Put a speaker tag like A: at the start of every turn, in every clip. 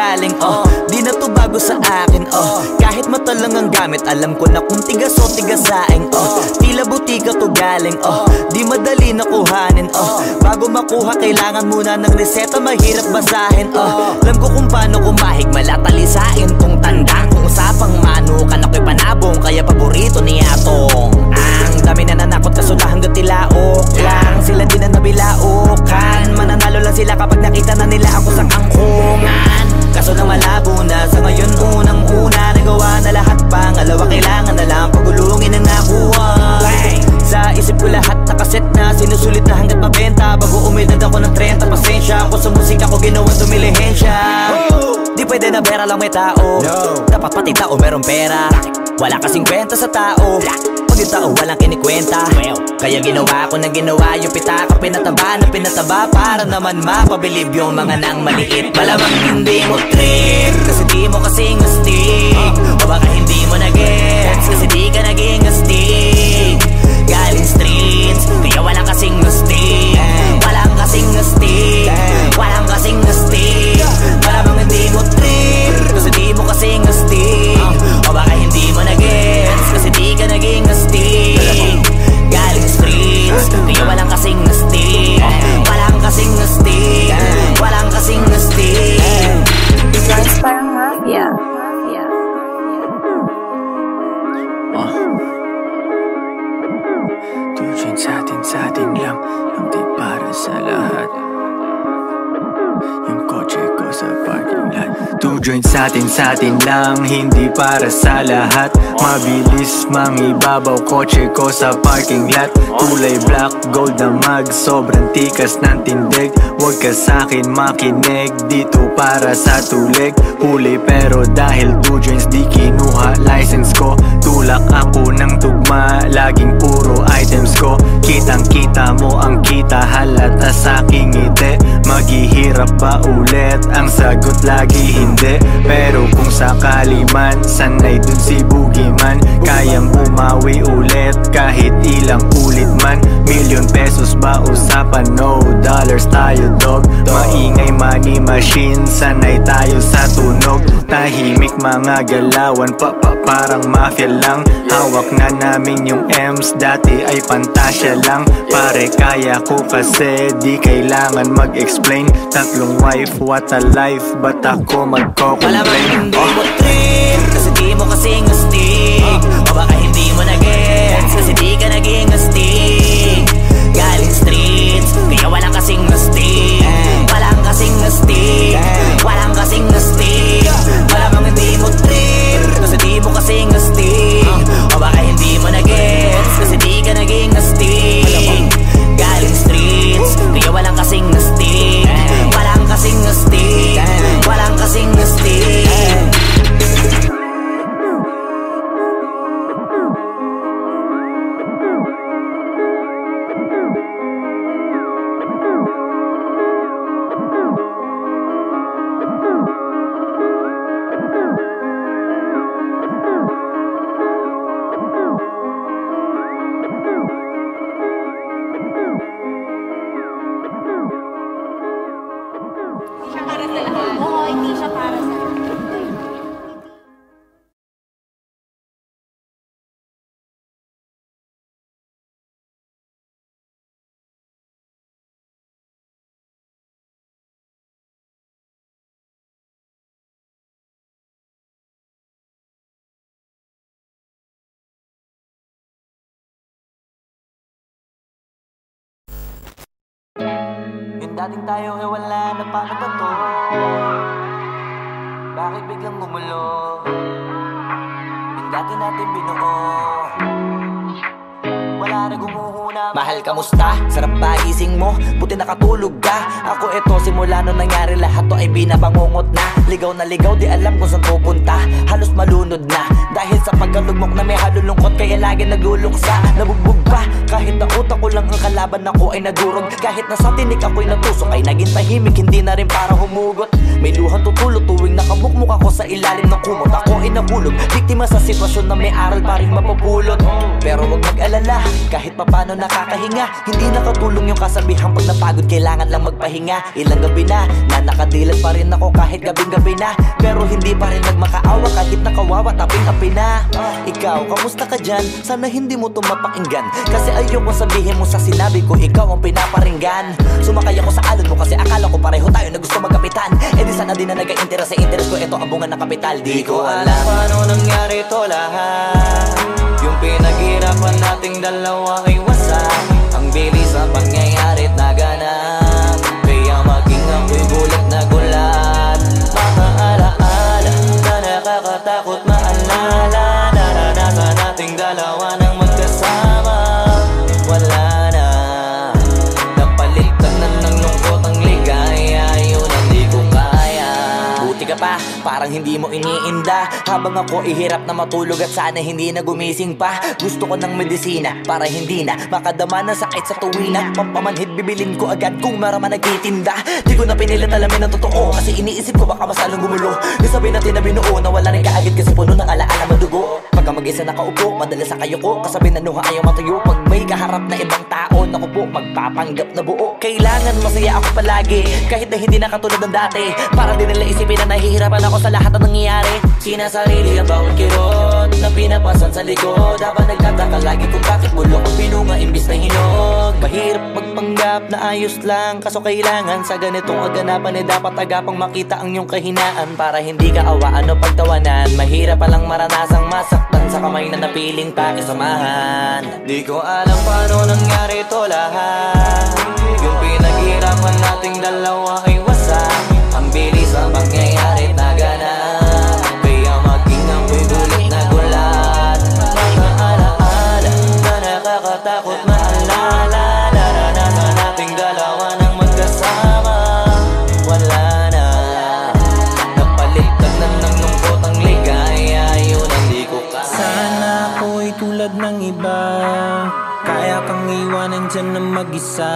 A: galing di na to bago sa akin kahit mata lang ang gamit, alam ko na kung tigas o tigasaing tila butika to galing di madali na kuhanin bago makuha kailangan muna ng reseta, mahirap basahin alam ko kung paano kumahig, malatalisain tong tandang kung usapang manukan ako'y panabong, kaya paborito ni Atong. Ang dami na nanakot kaso na hanggang tilaok lang, sila din na nabilaukan, mananalo lang sila kapag nakita na nila ako sa kangkungan. Kaso na malabo na sa ngayon, unang-una nagawa na lahat, pangalawa kailangan na lang pagulungin ang nakuha. Sa isip ko lahat nakaset na, sinusulit na hanggat mabenta, bago umidad ako ng 30, pasensya ako sa musika ko ginawa dumilihensya. Di pwede na pera lang may tao, dapat pati tao merong pera, wala kasing kwenta sa tao pag yung tao walang kinikwenta. Kaya ginawa ko na ginawa yung pitaka, pinataba na pinataba para naman mapabilib yung mga nang maliit. Malamang hindi mo trip kasi di mo kasing astig, o baka hindi mo na-gets kasi di ka naging astig. Galing streets kaya walang kasing astig, walang kasing astig, walang kasing astig. Malamang hindi mo trip kasi di mo kasing astig, o baka hindi mo na-gets kasi di ka naging astig. Galing streets kaya walang kasing astig, walang kasing astig, walang kasing astig.
B: Guys, parang mafia.
C: Tujuan sa atin lang, hindi para sa lahat. Yung kotse ko sa parking lot. Tujuan sa atin lang, hindi para sa lahat. Mabilis mangibabaw, kotse ko sa parking lot. Kulay black, gold na mag, sobrang tikas ng tindig. Huwag ka sa'kin makinig, dito para sa tulig. Huli pero dahil 2 joints di kinuha license ko. Tulak ako ng tugma, laging puro items ko. Kitang kita mo ang kita, halata sa'king ngiti. Maghihirap ba ulit? Ang sagot lagi hindi. Pero kung sakali man, sanay dun si Boogeyman. Kayang bumawi ulit kahit ilang ulit man. Million pesos ba usapan? No dollars tayo dog. Maingay money machine, sanay tayo sa tunog. Tahimik mga galawan, parang mafia lang. Hawak na namin yung M's, dati ay pantasya lang. Pare kaya ko kasi di kailangan mag-explain. Tatlong wife, what a life, ba't ako magko-complain?
A: Malamang hindi mo trip kasi di mo kasing astig, o baka hindi mo na-gets kasi di ka naging astig. Galing streets kaya walang kasing astig, walang kasing astig, walang kasing astig. Malamang hindi mo trip kasi di mo kasing astig, o baka hindi mo na-gets kasi di ka naging astig. Galing streets kaya walang kasing astig, walang kasing astig, walang kasing astig. Dating tayo ay wala na paano ba to? Bakit biglang gumulo? Yung dati natin binuo, wala na gumuhuna. Mahal, kamusta? Sarap ba gising mo? Buti nakatulog ka. Ako eto, simula nung nangyari lahat to ay binabangungot na. Ligaw na ligaw, di alam kung saan pupunta. Halos malunod na dahil sa pagkalugmok na may halulungkot, kaya lagi nagluluksa. Nabugbog pa kahit na utak ko lang ang kalaban, ako ay nagurog. Kahit nasa tinik ako'y natusok, ay naging tahimik, hindi na rin para humugot. May luhang tutulog tuwing nakabukmuk ako sa ilalim ng kumot. Ako ay nahulog, biktima sa sitwasyon na may aral pa rin mapupulot. Pero wag mag-alala, kahit papano na nakakahinga. Hindi nakatulong yung kasabihang pag napagod kailangan lang magpahinga. Ilang gabi na nakadilat pa rin ako kahit gabing-gabi na, pero hindi pa rin nagmakaawa kahit nakawawa taping-api na. Ikaw, kamusta ka dyan? Sana hindi mo to mapakinggan, kasi ayoko sabihin mo sa sinabi ko ikaw ang pinaparinggan. Sumakay ako sa alon mo kasi akala ko pareho tayo na gusto magkapitan. Eh di sana din na nag-interest sa interest ko, ito ang bunga ng kapital. Di ko alam paano nangyari to lahat. Yung pinaghirapan nating dalawa ay wasak. Ang bilis ang pangyayari't naganap, kaya maging ako'y gulat na gulat. Mga alaala na nakakatakot maalala, naranasan nating dalawa nang magkasama. Wala na, napalitan na ng lungkot ang ligaya, yun ang di ko kaya. Buti ka pa, parang hindi mo iniinda, habang ako ihirap na matulog at sana hindi na gumising pa. Gusto ko ng medisina para hindi na makadama ng sakit sa tuwina. Pampamanhid bibilin ko agad kung maraman nagtitinda. Di ko na pinilit alamin ang totoo, kasi iniisip ko baka masalong gumulo. Di sabihin natin na binuo na wala rin kaagad kasi puno ng alaala madugo. Pagka mag-isa nakaupo, madalas sa kayo ko, kasabi na nuha ayaw matuyo. Pag may kaharap na ibang tao, naku po, magpapanggap na buo. Kailangan masaya ako palagi, kahit na hindi na katulad ng dati, para din nila isipin na nahihirapan ako sa lahat ng nangyayari. Sinasarili ang bawat kirot na pinapasan sa likod, habang nagtataka lagi kung bakit bulok ang pinunga imbis na hinog. Mahirap magpanggap na ayos lang, kaso kailangan sa ganitong aganapan dapat agapang makita ang iyong kahinaan, para hindi ka awaan o pagtawanan. Mahirap palang maranasang masaktan sa kamay na napiling pakisamahan. Di ko alam paano nangyari to lahat. Yung pinaghirapan nating dalawa ay wasak. Ang bilis ang pangyayari't naganap, kaya maging ako'y gulat na gulat. Mga alaala na nakakatakot maalala, naranasan nating dalawa nang magkasama. Wala na, napalitan na ng lungkot ang ligaya, yun ang di ko kaya.
D: Sana ako'y tulad ng iba, kaya kang iwanan dyan na mag-isa.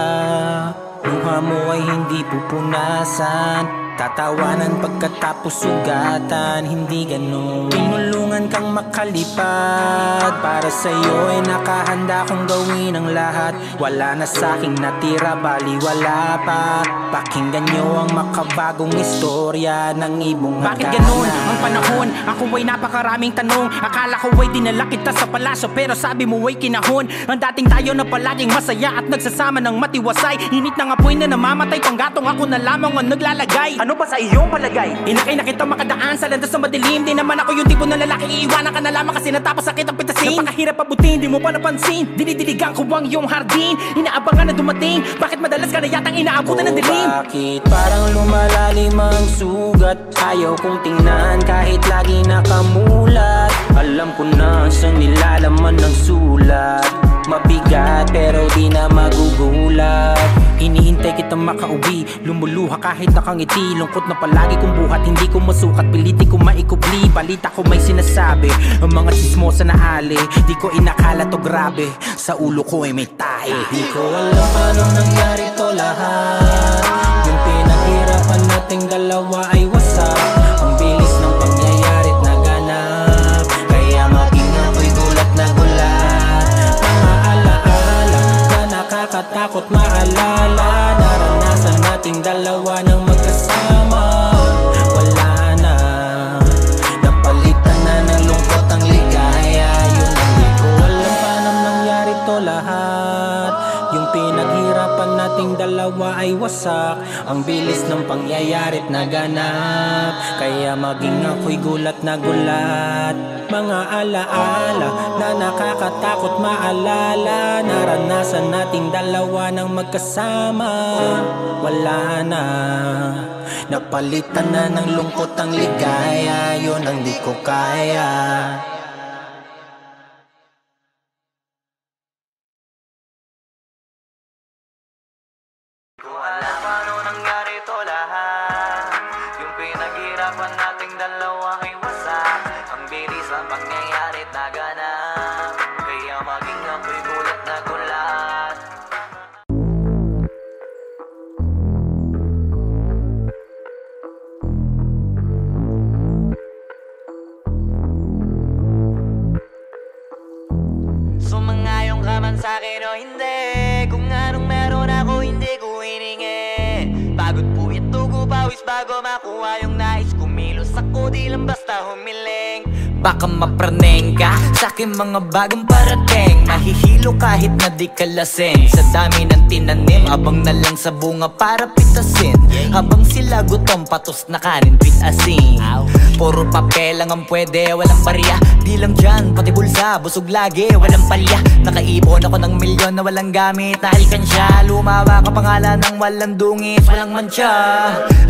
D: Luha mo ay hindi pupunasan, tatawanan pagkatapos sugatan. Hindi ganon, tinulungan kang makalipad. Para sa'yo ay nakahanda kong gawin ang lahat. Wala na sa'king natira, baliwala pa. Pakinggan nyo ang makabagong istorya ng ibong
E: Bakit ganon ang panahon? Ako ay napakaraming tanong. Akala ko ay dinala kita sa palaso, pero sabi mo ay kinahon. Ang dating tayo na palaging masaya at nagsasama ng matiwasay. Init ng apoy na namamatay, panggatong ako na lamang ang naglalagay. Ano ba sa iyong palagay? Inakay na kita makadaan sa landas na madilim. Di naman ako yung tipo na lalaki, iiwanan ka na lamang kasi natapos sakit ang pitasin. Napakahirap abutin, di mo pa napansin. Dinidiligan ko ang iyong hardin, inaabangan na dumating. Bakit madalas ka na yatang inaabutan ng dilim?
D: Bakit parang lumalalim ang sugat? Ayaw kong tingnan kahit lagi nakamulat. Alam ko na sa nilalaman ng sulat. Mabigat pero di na magugulat. Hinihintay kitang makauwi, lumuluha kahit nakangiti. Lungkot na palagi kong buhat, hindi ko masukat, piliti ko maikubli. Balita ko may sinasabi, ang mga chismosa na ali. Di ko inakala to grabe, sa ulo ko ay may tae. Di ko alam paano nangyari to lahat. Yung pinaghirapan nating dalawa ay wasak. Ang bilis ng pangyayari't naganap, kaya maging ako'y gulat na gulat. Mga alaala na nakakatakot maalala, naranasan nating dalawa nang magkasama. Wala na, napalitan na ng lungkot ang ligaya. Yun ang di ko alam paano nangyari to lahat. Yung pinaghirapan nating dalawa ay wasak. Ang bilis ng pangyayari't naganap, kaya maging ako'y gulat na gulat. Mga alaala na nakakatakot maalala, naranasan nating dalawa nang magkasama. Wala na, napalitan na ng lungkot ang ligaya. Yun ang di ko kaya.
A: Alam paano nangyari to lahat. Yung pinaghirapan nating dalawa ay wasak. Ang bilis ang pangyayari't naganap, kaya maging ako'y gulat na gulat. Sumangayong ka man sa'kin o hindi, bago makuha yung nais. Kumilos ako, di lang basta humiling. Baka mapraneng ka sa aking mga bagong parating. Mahihilo kahit na di ka lasing. Sa dami ng tinanim, abang na lang sa bunga para pitasin. Habang sila gutom, patos na kanin with asin. Puro papel lang ang pwede, walang barya. Di lang dyan, pati bulsa, busog lagi, walang palya. Nakaipon ako ng milyon na walang gamit na alkansya. Lumawa ka pangalan ng walang dungis, walang mancha.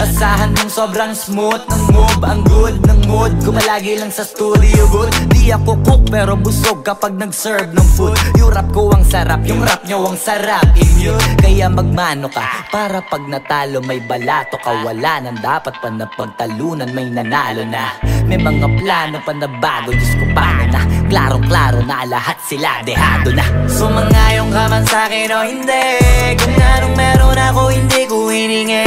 A: Asahan mong sobrang smooth ng move, ang good ng mood. Kumalagi lang sa studio good. Di ako cook pero busog kapag nag-serve ng food. Yung rap ko ang sarap, yung rap nyo ang sarap. Immune, kaya magmano ka para pag natalo may balato ka. Wala nang dapat pa na pagtalunan, may nanalo na. May mga plano pa na bago, Diyos ko paano na. Klaro-klaro na lahat sila dehado na. Sumangayong ka man sa'kin o hindi, kung anong meron ako hindi ko hiningi.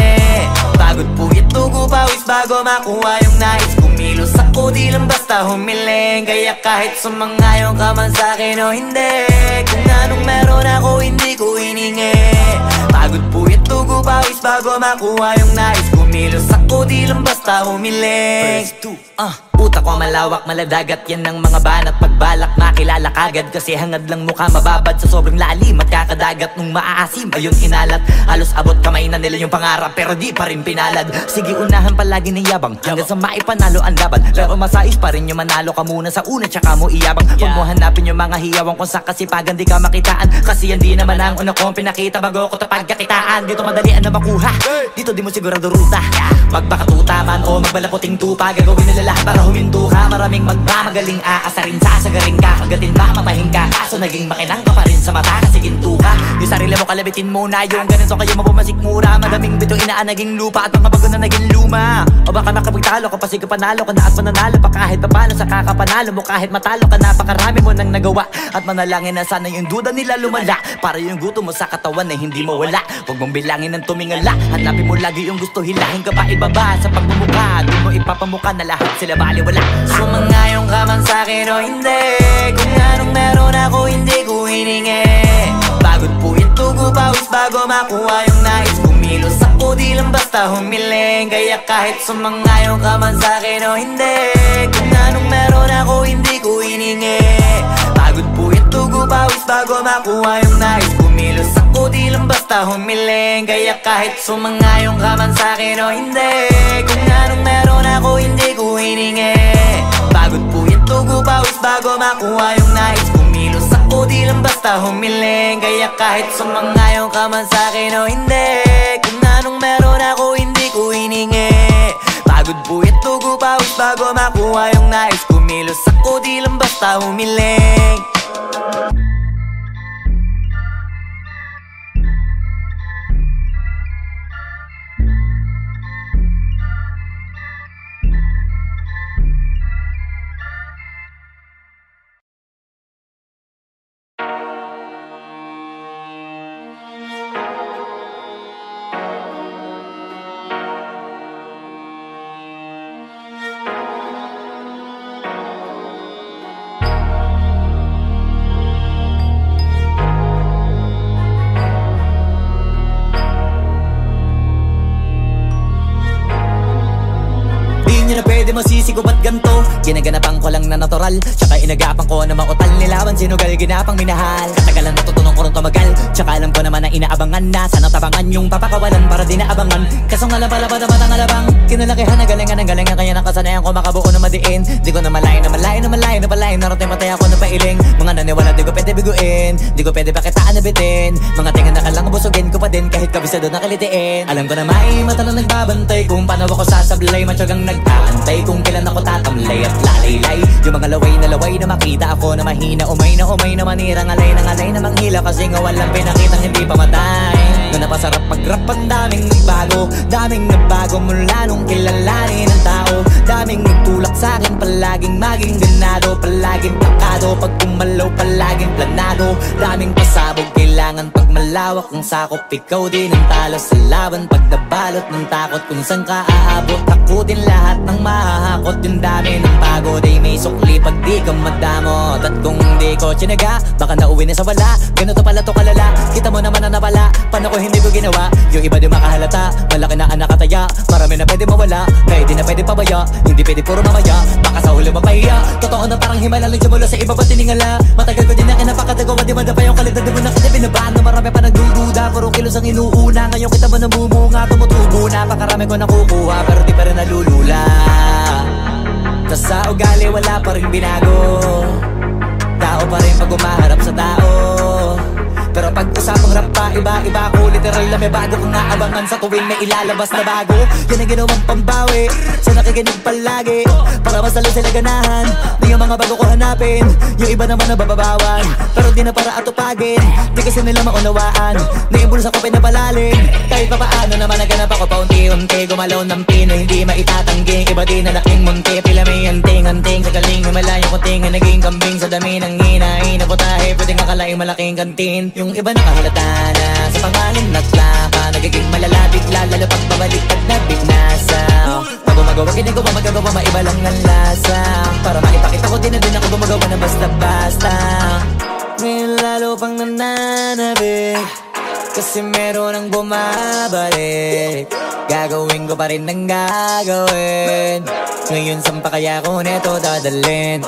A: Pagod po ito ko pawis bago makuha yung nais. Kumilos ako di lang basta humiling. Kaya kahit sumangayong ka man sa'kin o hindi, kung anong meron ako hindi ko hiningi. Pagod po ito ko pawis bago makuha yung nais. Kumilos ako di lang basta humiling. Utak ko malawak, maladagat yan ng mga banat. Pagbalak makilala kagad kasi hangad lang mukha mababad sa sobrang lalim at kakadagat nung maaasim. Ayun inalat, halos abot kamay na nila yung pangarap pero di pa rin pinalad. Sige unahan palagi ng yabang hanggang sa maipanalo ang laban. Pero masais pa rin yung manalo ka muna sa una tsaka mo iyabang. Huwag mo hanapin yung mga hiyawang kung sa kasipagan di ka makitaan. Kasi yan di naman ang una kong pinakita bago ko tapagkakitaan. Dito madalian na makuha, dito di mo sigurado ruta. Magpakatuta man o magbalaputing tupa, gagawin nila lahat para huminto ka. Maraming magmamagaling aasarin sasagaring ka. Kagatin ba mapahing ka, kaso naging makinang ka pa rin sa mata kasi ginto ka. Yung sarili mo kalabitin muna, yung ganito kayo mapumasik mura. Madaming bito inaan naging lupa at mga bago na naging luma. O baka makapagtalo ka pa sige panalo ka na at mananalo pa kahit papano sa kakapanalo mo. Kahit matalo ka napakarami mo nang nagawa at manalangin na sana yung duda nila lumala para yung gutom mo sa katawan na hindi mawala. Huwag mong bilangin ng tumingala, hanapin mo lagi yung gusto, hilahin ka pa ibaba sa pagmumukha. Di mo ipapamuka na lahat sila baliwala. Sumangayong ka man sa'kin o hindi, kung anong meron ako hindi ko hiningi. Pagod po ito ko pawis bago makuha yung nais. Kumilos ako di lang basta humiling. Kaya kahit sumangayong ka man sa'kin o hindi, kung anong meron ako hindi ko hiningi. Pagod po ito ko pawis bago makuha yung nais. Kumilos ako di lang basta humiling. Kaya kahit sumangayong ka man sa'kin o hindi, kung anong meron ako hindi ko hiningi. Pagod po ito ko pawis bago makuha yung nais. Kumilos ako di lang basta humiling. Kaya kahit sumangayong ka man sa'kin o hindi, kung anong meron ako hindi ko hiningi. Pagod po ito ko pawis bago makuha yung nais. Kumilos ako di lang basta humiling. Masisig ko ba't ganto? Ginaganapan ko lang na natural, tsaka inagapan ko na mautal nilaban. Sinugal ginapang minahal, katagalan natutunan ko rin tumagal. Tsaka alam ko naman na inaabangan na sana tabangan yung papakawalan para di naabangan. Kasong alaba-laba na matang alabang kinalakihan na galingan ng galingan. Kaya nakasanayan ko makabuo na madiin. Di ko na malayo na malayo na malayo na palayo. Narating matay ako na pailing. Mga naniwala di ko pwede biguin, di ko pwede pakitaan na bitin. Mga tingan na kalang busugin ko pa din kahit kabisado na kalitiin. Alam ko na may mata na nagbabantay kung paano ako sasablay. Matyagang nag-aantay kung kailan ako tatamlay at lalaylay. Yung mga laway na makita ako na mahina. Umay na manirang alay na manghila. Kasi nga walang pinakitang hindi pamatay. Na napasarap mag-rap ang daming nagbago mula nung kilalanin ang tao. Daming nagtulak sa'kin palaging maging ganado. Palaging plakado pag kumalaw palaging planado. Daming pasabog kailangan pag malawak ang sakop. Ikaw din ang talo sa laban pag nabalot ng takot. Kung saan ka aabot takutin lahat ng mahahakot. Yung dami ng pagod ay may sukli pag di ka madamot. At kung di ko tsinaga baka nauwi na sa wala. Ganito pala to kalala, kita mo naman na napala. Paano ko hindi ko ginawa. Yung iba di makahalata, malaki na ang nakataya. Marami na pwede mawala, kaya di na pwede pabaya. Hindi pwede puro mamaya, baka sa huli mapahiya. Totoo na parang himala lang simula sa iba ba tiningala. Matagal ko din na kinapakatagawa, di man pa yung kalidad. Di mo na kita binabaan na marami pa nagdududa. Puro kilos ang inuuna, ngayon kita mo namumunga. Tumutubo na, pakarami ko nakukuha, pero di pa rin nalulula. Tas sa ugali wala pa rin binago. Tao pa rin pag umaharap sa tao. Pero pag usapang rap pa, iba-iba ko. Literal na may bago kong naabangan sa tuwing may ilalabas na bago. Yan ang ginawang pambawi sa nakikinig palagi, para masalo sila ganahan. Di yung mga bago ko hanapin, yung iba naman nabababawan. Pero di na para atupagin, di kasi nila maunawaan. Naimbulsa ko pinapalalim, kahit pa paano naman naganap ako paunti-unti. Gumalaw ng pino, hindi maitatangging. Iba din na laking munti, pila may anting-anting. Sa galing, himalayang kunting, naging kambing. Sa dami ng hinahin na putahe, pwedeng akalaing malaking kantin. Yung iba nakahalata na sa pangalan at laka, nagiging malalapit lalo pag babaliktad na bignasa. Pag gumagawa, ginagawa, magagawa, maiba lang ang lasa. Para maipakita ko din na din ako gumagawa na basta-basta. Ngayon lalo pang nananabik, kasi meron ang bumabalik. Gagawin ko pa rin ang gagawin. Ngayon saan pa kaya ko neto dadalhin?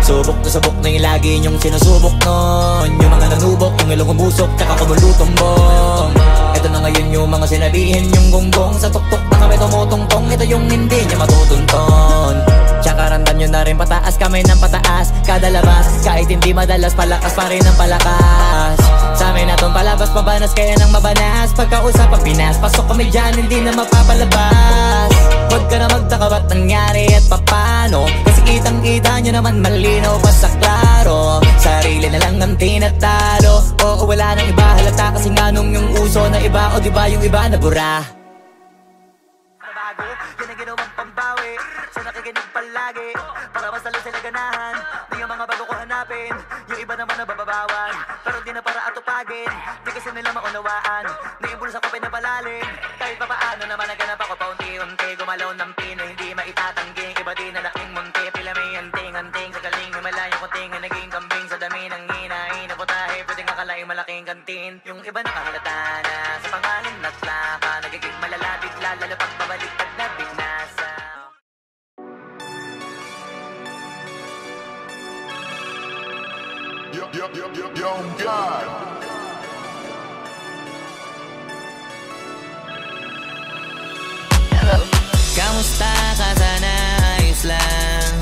A: Subok na subok na yung lagi niyong sinusubok nun. Yung mga nanubok, yung ilong umusok, tsaka kumulutumbong. Ito na ngayon yung mga sinabihin yung gonggong. Sa tuktok na kami tumutungtong, ito yung hindi niya matutunton. Tsaka randan nyo na rin pataas, kamay ng pataas. Kada labas, kahit hindi madalas, palakas pa rin ang palakas. Sa amin natong palabas, mabanas kaya nang mabanas. Pagkausap ang Pinas, pasok kami dyan, hindi na mapapalabas. Huwag ka na magtaka ba't nangyari at papano, kasi kitang-kita nyo naman malinaw pa sa klaro. Sarili na lang ang tinatalo, oo wala nang iba halata. Kasi nga nung yung uso na iba, o diba yung iba na bura. Nabago, yan ang ginawang pambawi sa nakikinig palagi, para masalo sila ganahan. Di yung mga bago ko hanapin, yung iba naman nabababawan. Pero di na para atupagin, di kasi nila maunawaan. Naimbulsa ko pinapalalim, kahit pa paano naman naganap ako paunti-unti. Gumalaw ng pino, hindi maitatangging. Iba din na laking munti, pila may anting-anting. Sa galing, himalayang kunting, naging kambing. Sa dami ng hinahin na putahe, pwedeng akalaing malaking kantin. Yung iba nakahalata na sa pangalan at laka, nagiging malalapit lalo pag babaliktad na bignasa.
F: Yo, God.
A: Kamusta ka sana? Ayos lang.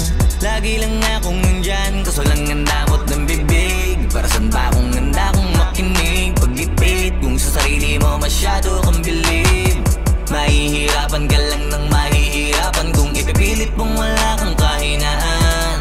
A: Lagi lang akong nandyan, kaso lang ang damot ng bibig. Para saan ba akong handa kong makinig? Pag-ipit kung sa sarili mo masyado kang bilib. Mahihirapan ka lang ng mahihirapan kung ipipilit mong wala kang kahinaan.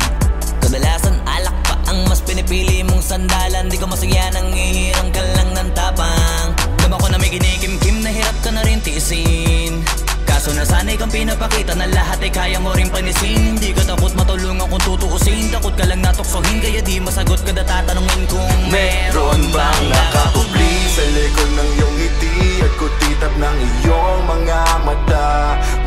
A: Kadalasan alak pa ang mas pinipili mong sandalan. Di ko masaya nang ihirang ka lang ng tapang. Dama ko na may kinikimkim na hirap ka na rin tiisin. Kaso nasanay kang pinapakita na lahat ay kaya mo rin panisin. Hindi ka takot matulungan kung tutuusin, takot ka lang natuksohin, kaya di masagot ka na tatanungin kung meron bang
F: nakakubli sa likod ng iyong ngiti at kutitap ng iyong mga mata.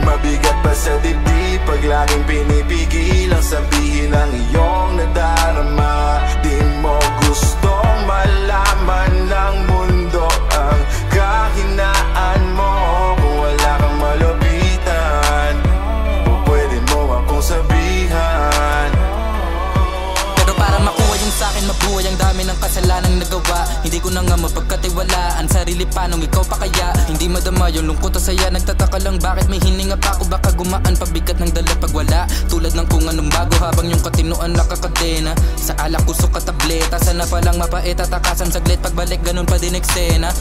F: Mabigat pa sa dibdib pag laging pinipigil ang sabihin ng iyong nadarama. Di mo gustong malaman ng mundo ang kahinaan mo. Kung wala kang malapitan, o pwede mo akong sabihan.
G: Pero para makuha yung sa'kin, mabuhay ang dami ng kasalanang nagawa. Hindi ko na nga mapagkatiwalaan sarili, panong ikaw pa kaya? Hindi madama yung lungkot at saya. Nagtataka lang bakit may hininga pa ako. Baka gumaan pabigat ng dala pag wala. Tulad ng kung anong bago habang yung katinuan nakakadena. Sa alak kusok at tableta, sana palang mapait at takasan saglit. Pagbalik ganun pa din eksena.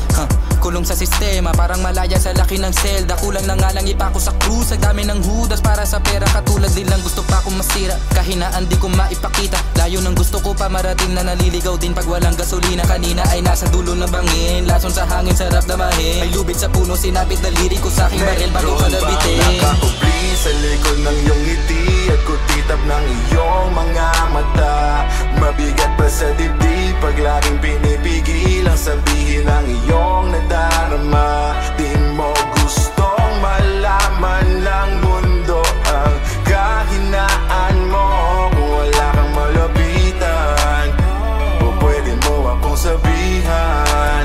G: Kulong sa sistema, parang malaya sa laki ng selda. Kulang na nga lang ipako sa krus, ang dami ng hudas para sa pera. Katulad nilang gusto pa akong masira, kahinaan di ko maipakita. Layo ng gusto ko pa marating na naliligaw din pag walang gasolina. Kanina ay nasa dulo ng bangin, lason sa hangin sarap damahin. May lubid sa puno, sinapit na lirik ko sa aking baril bago ka nabitin.
F: Nakakubli sa likod ng iyong ngiti at kutitap ng iyong mga mata. Mabigat pa sa dibdib pag laging pinipigil ang sabihin ng iyong nadarama. Di mo gustong malaman ng mundo ang kahinaan mo. Kung wala kang malapitan, o pwede mo akong sabihan.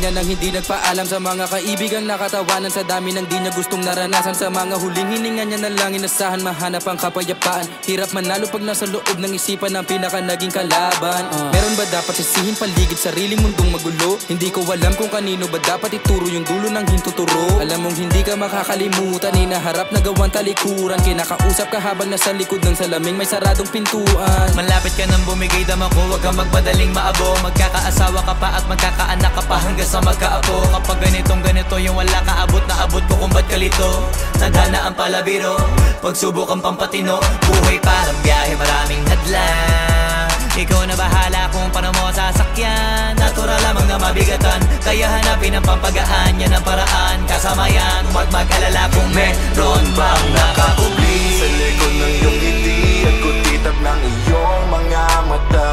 G: niya nang hindi nagpaalam sa mga kaibigang nakatawanan. Sa dami ng di niya gustong naranasan, sa mga huling hininga niya na lang inasahan mahanap ang kapayapaan. Hirap manalo pag nasa loob ng isipan ng pinaka naging kalaban. Meron ba dapat sisihin paligid sariling mundong magulo? Hindi ko alam kung kanino ba dapat ituro yung dulo ng hintuturo. Alam mong hindi ka makakalimutan, inaharap na gawang talikuran. Kinakausap ka habang nasa likod ng salaming may saradong pintuan.
A: Malapit ka nang bumigay dama ko, huwag kang magmadaling maabo. Magkakaasawa ka pa at magkakaanak ka pa hanggang sa magkaapo. Kapag ganito yung wala ka abot na abot ko kung ba't kalito. Tadhana ang palabiro, pagsubok ang pampatino. Buhay parang biyahe, maraming hadlang. Ikaw na bahala kung paano mo sasakyan. Natural lamang na mabigatan, kaya hanapin ang pampagaan. Yan ang paraan, kasama yan. Huwag mag-alala kung meron bang nakakubli
F: sa likod ng iyong ngiti at kutitap ng iyong mga mata.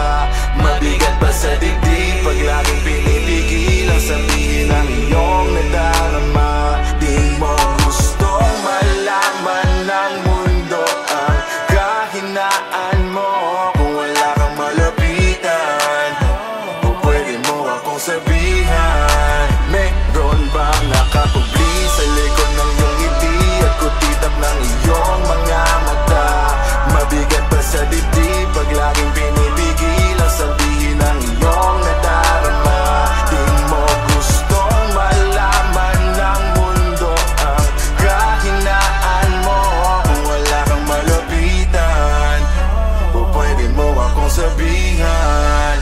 F: Mabigat pa sa dibdib pag laging pinipigil ang sabihin ng iyong nadarama. Di mo gustong malaman ng mundo ang kahinaan mo. Kung wala kang malapitan, o pwede mo akong sabihan, meron bang nakakubli sa likod ng iyong ngiti at kutitap ng iyong mga mata. Mabigat pa sa dibdib pag laging pinipigil ang sabihin ng iyong nadarama. Di mo gustong malaman ng mundo ang kahinaan mo. Kung wala kang malapitan, o pwede mo akong sabihan.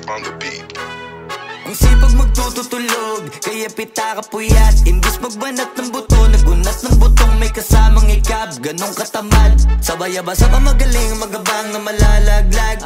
F: On the beat.
A: Ang sipag magtututulog, kaya pita ka puyat. Imbis magbanat ng buto, nagunat ng butong may kasamang ikab. Ganong katamad, sabay-abasa pa magaling, magabang na malalaglag.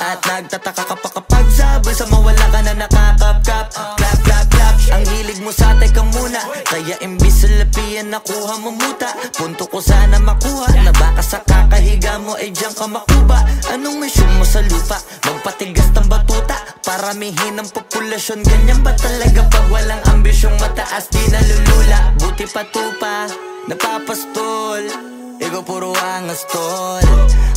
A: At nagtataka ka pa kapag sabay sa mawala ka na nakakapkap. Clap, clap, clap, ang hilig mo sa teka muna. Kaya imbis sa lapian nakuha mo muta. Punto ko sana makuha, na baka sa kakahiga mo ay diyan ka makuba. Anong mission mo sa lupa? Magpatigas ng batuta, paramihin ang populasyon. Ganyan ba talaga pag walang ambisyong mataas? Di nalulula, buti patupa, napapastol. Ikaw puro angas tol,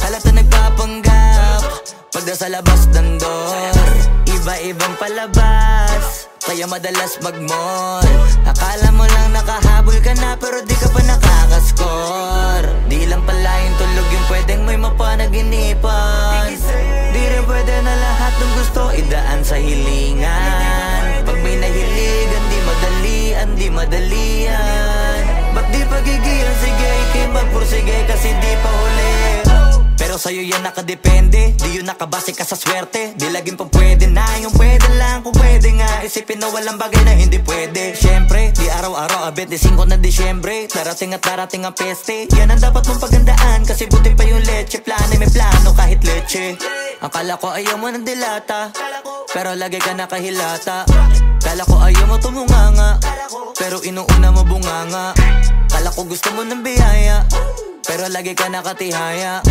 A: halata nagpapanggap pag nasa labas ng door. Iba-ibang palabas, kaya madalas mag-mall. Akala mo lang nakahabol ka na, pero di ka pa nakakascore. Di lang pala yung tulog yung pwedeng may mapanaginipan. Di rin pwede na lahat ng gusto idaan sa hilingan. Pag may nahiligan, di madalian. Ba't di pagigil? Sige, ikay magpursige kasi di pa huli. Pero sa'yo yan nakadepende, di yun nakabase ka sa swerte. Di laging pa pwede na, yung pwede lang kung pwede nga. Isipin na walang bagay na hindi pwede. Siyempre, di araw-araw, 25 na Disyembre. Darating at darating ang peste, yan ang dapat mong pagandaan. Kasi buti pa yung leche, plano may plano kahit leche. Akala ko ayaw mo ng dilata, pero lagi ka nakahilata. Kala ko ayaw mo tumunganga, pero inuuna mo bunganga. Kala ko gusto mo ng biyaya, pero lagi ka nakatihaya.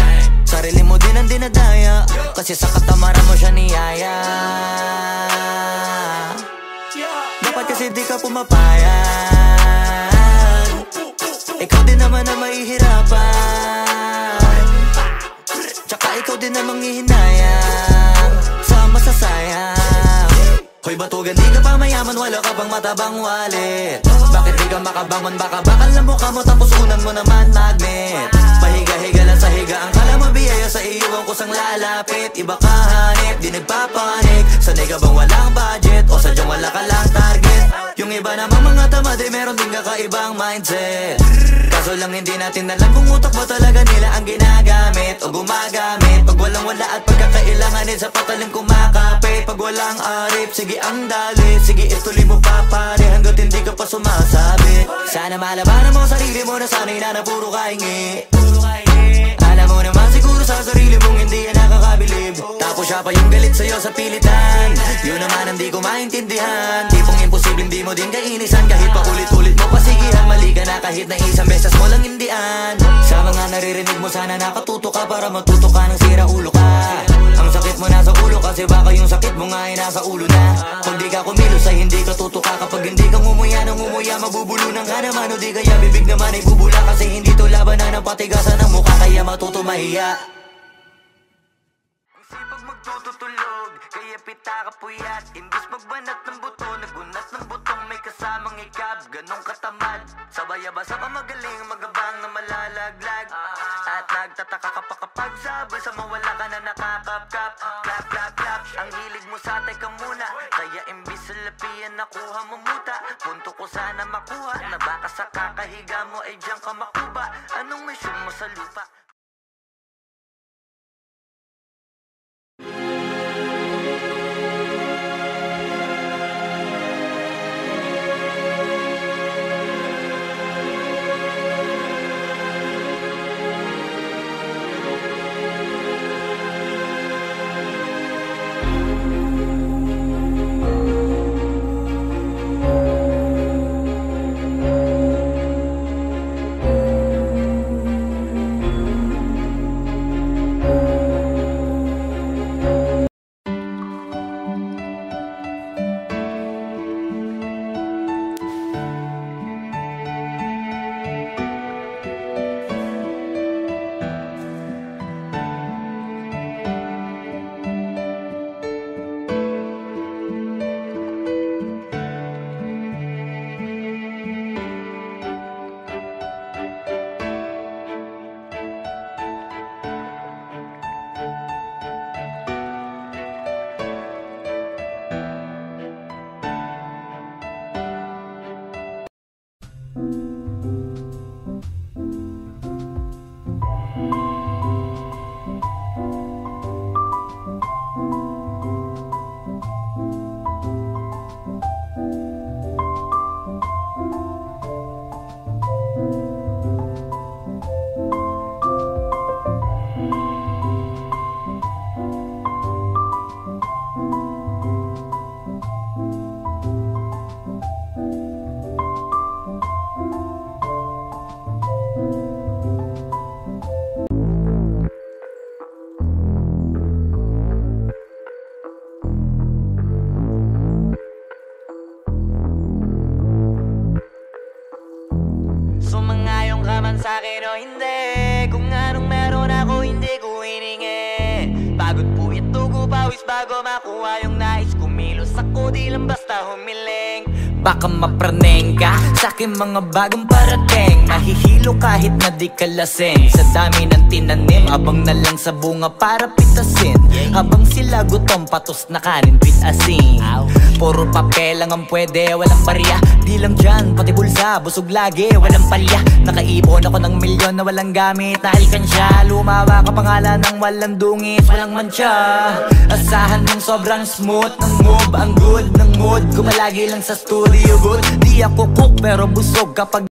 A: Sarili mo din ang dinadaya, kasi sa katamaran mo siya niyaya. Dapat kasi di ka pumapayag, ikaw din naman na mahihirapan. Tsaka ikaw din namang hihinayang sa masasayang. Hoy batugan, di ka pa mayaman, wala ka pang matabang wallet. Bakit di ka makabangon, baka bakal na mukha mo tapos unan mo naman magnet. Pahiga-higa lang sa higa, ang kala mo biyaya sa iyo ang kusang lalapit. Iba ka hanip, di nagpapanik. Sanay ka bang walang budget o sadyang wala ka lang target? Yung iba namang mga tamad ay meron din kakaibang mindset. Kaso lang hindi natin alam kung utak ba talaga nila ang ginagamit o gumagamit. Pag walang wala at pagkakailanganin sa patalim kumakapit. Pag walang arip, sige ang dali, sige ituloy mo pa pare hanggat hindi ka pa sumasabi. Sana malabanan mo sarili mo na sanay na puro kahingi. Alam mo naman siguro sa sarili mong hindi yan nakakabilib. Tapos siya pa yung galit sa'yo sa pilitan. Yun naman ang di ko maintindihan. Tipong imposibleng di mo din kainisan. Kahit pa ulit-ulit mo pasigihan, mali ka na kahit na isang beses mo lang hindian. Sa mga naririnig mo sana nakatuto ka para matuto ka ng sira ulo ka. Ang sakit mo nasa ulo kasi baka yung sakit mo nga ay nasa ulo na. Kung di ka kumilos ay hindi ka tutuka. Kapag hindi ka ngumuya ng ngumuya, mabubulunan ka naman. O di kaya bibig naman ay bubula kasi hindi to labanan ng patigasan ng mukha. Kaya matuto mahiya. Ang sipag magtututulog, kaya pita ka puyat. Imbis magbanat ng buto, nagunat ng butong may kasamang ikab. Ganong katamad, sabay-abasa pa magaling, magabang na malalaglag. At nagtataka ka pa kapag sabay sa mawala ka na nakakapkap. Clap, clap, clap, ang hilig mo sa teka muna. Kaya imbis sa lapian nakuha mo muta. Punto ko sana makuha, na baka sa kakahiga mo ay diyan ka makuba. Anong mission mo sa lupa? Sumangayong ka man sa'kin o hindi, kung anong meron ako hindi ko hiningi. Pagod po ito ko pawis bago makuha yung nais. Kumilos ako di lang basta humiling. Baka mapraneng ka sa'kin mga bagong parating. Mahihilo kahit na di ka lasing. Sa dami ng tinanim, abang na lang sa bunga para pitasin. Habang sila gutom, patos na kanin with asin. Puro papel lang ang pwede, walang barya. Di lang dyan, pati bulsa, busog lagi, walang palya. Nakaipon ako ng milyon na walang gamit na alkansya. Lumawa ka pangalan ng walang dungis, walang mancha. Asahan ng sobrang smooth ng move, ang good ng mood. Gumalagi lang sa studio booth. Di ako cook pero busog kapag